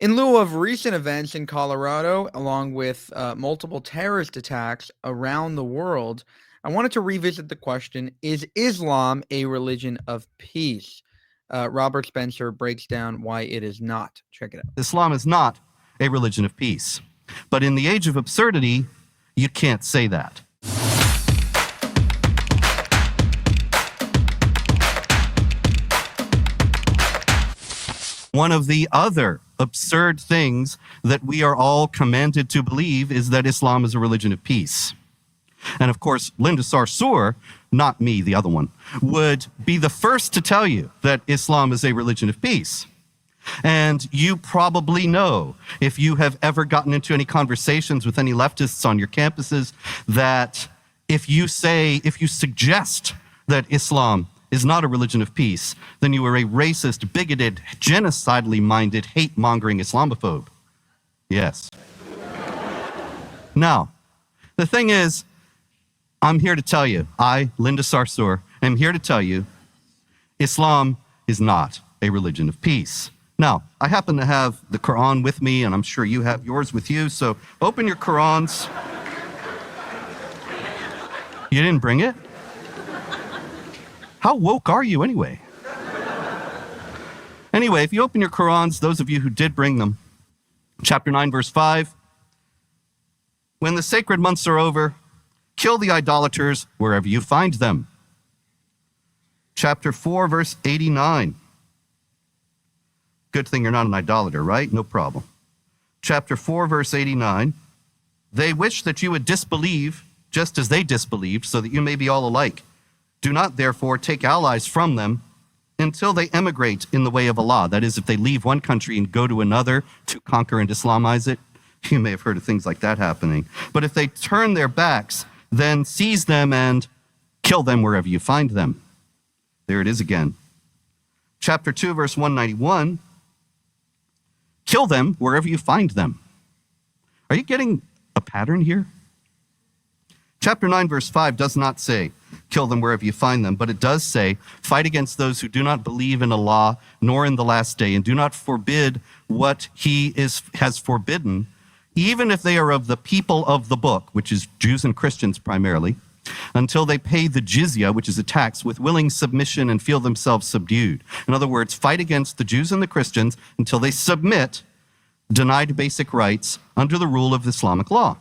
In lieu of recent events in Colorado, along with multiple terrorist attacks around the world, I wanted to revisit the question, is Islam a religion of peace? Robert Spencer breaks down why it is not. Check it out. Islam is not a religion of peace. But in the age of absurdity, you can't say that. One of the other absurd things that we are all commanded to believe is that Islam is a religion of peace. And of course, Linda Sarsour, not me, the other one, would be the first to tell you that Islam is a religion of peace. And you probably know, if you have ever gotten into any conversations with any leftists on your campuses, that if you suggest that Islam is not a religion of peace, then you are a racist, bigoted, genocidally minded, hate-mongering Islamophobe. Yes. Now, the thing is, I'm here to tell you, Linda Sarsour, am here to tell you, Islam is not a religion of peace. Now, I happen to have the Quran with me, and I'm sure you have yours with you, so open your Qurans. You didn't bring it? How woke are you anyway? Anyway, if you open your Qurans, those of you who did bring them, chapter 9, verse 5, when the sacred months are over, kill the idolaters wherever you find them. Chapter 4, verse 89. Good thing you're not an idolater, right? No problem. Chapter 4, verse 89. They wish that you would disbelieve just as they disbelieved, so that you may be all alike. Do not, therefore, take allies from them until they emigrate in the way of Allah. That is, if they leave one country and go to another to conquer and Islamize it. You may have heard of things like that happening. But if they turn their backs, then seize them and kill them wherever you find them. There it is again. Chapter 2, verse 191. Kill them wherever you find them. Are you getting a pattern here? Chapter 9, verse 5 does not say, kill them wherever you find them, but it does say, fight against those who do not believe in Allah, nor in the last day, and do not forbid what He has forbidden, even if they are of the people of the book, which is Jews and Christians primarily, until they pay the jizya, which is a tax, with willing submission and feel themselves subdued. In other words, fight against the Jews and the Christians until they submit, denied basic rights under the rule of Islamic law.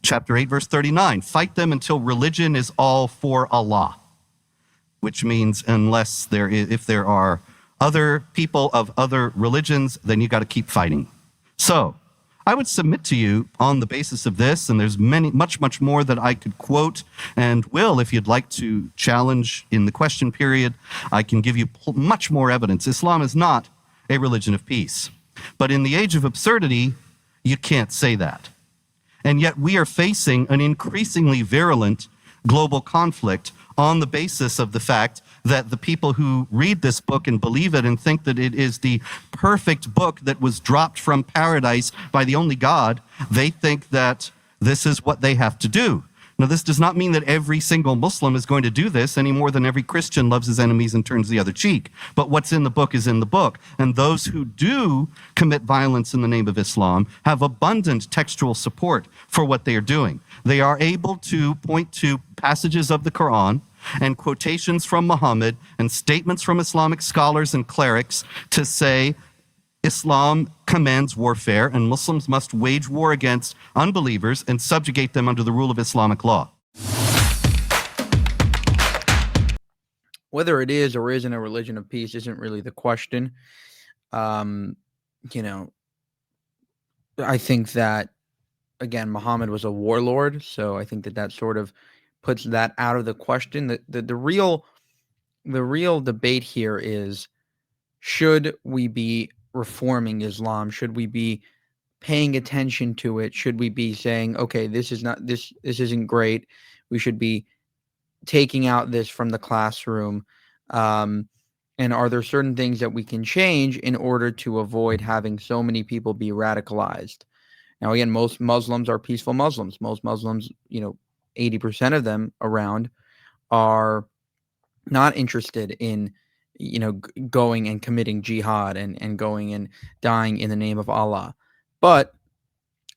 Chapter 8, verse 39, fight them until religion is all for Allah, which means if there are other people of other religions, then you got to keep fighting. So I would submit to you on the basis of this, and there's much more that I could quote and will, if you'd like to challenge in the question period, I can give you much more evidence. Islam is not a religion of peace. But in the age of absurdity, you can't say that. And yet we are facing an increasingly virulent global conflict on the basis of the fact that the people who read this book and believe it and think that it is the perfect book that was dropped from paradise by the only God, they think that this is what they have to do. Now, this does not mean that every single Muslim is going to do this any more than every Christian loves his enemies and turns the other cheek. But what's in the book is in the book. And those who do commit violence in the name of Islam have abundant textual support for what they are doing. They are able to point to passages of the Quran and quotations from Muhammad and statements from Islamic scholars and clerics to say Islam commands warfare, and Muslims must wage war against unbelievers and subjugate them under the rule of Islamic law. Whether it is or isn't a religion of peace isn't really the question. I think that, again, Muhammad was a warlord, so I think that sort of puts that out of the question. The real debate here is, should we be reforming Islam? Should we be paying attention to it? Should we be saying, okay, this isn't great. We should be taking out this from the classroom. And are there certain things that we can change in order to avoid having so many people be radicalized? Now, again, most Muslims are peaceful Muslims. Most Muslims, 80% of them around are not interested in, going and committing jihad and going and dying in the name of Allah. But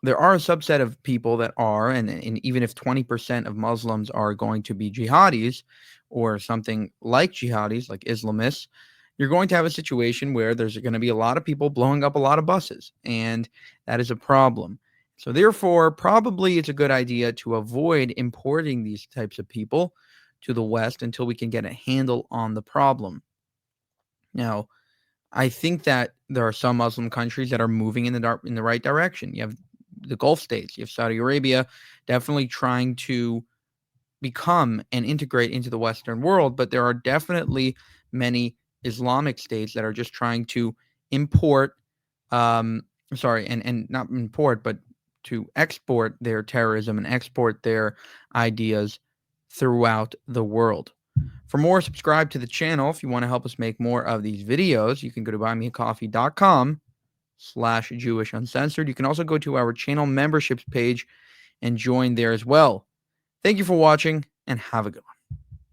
there are a subset of people that are, and even if 20% of Muslims are going to be jihadis or something like jihadis, like Islamists, you're going to have a situation where there's going to be a lot of people blowing up a lot of buses, and that is a problem. So therefore, probably it's a good idea to avoid importing these types of people to the West until we can get a handle on the problem. Now, I think that there are some Muslim countries that are moving in the right direction. You have the Gulf states, you have Saudi Arabia definitely trying to become and integrate into the Western world, but there are definitely many Islamic states that are just trying to import, and not import, but to export their terrorism and export their ideas throughout the world. For more, subscribe to the channel. If you want to help us make more of these videos, you can go to buymeacoffee.com/JewishUncensored. You can also go to our channel memberships page and join there as well. Thank you for watching, and have a good one.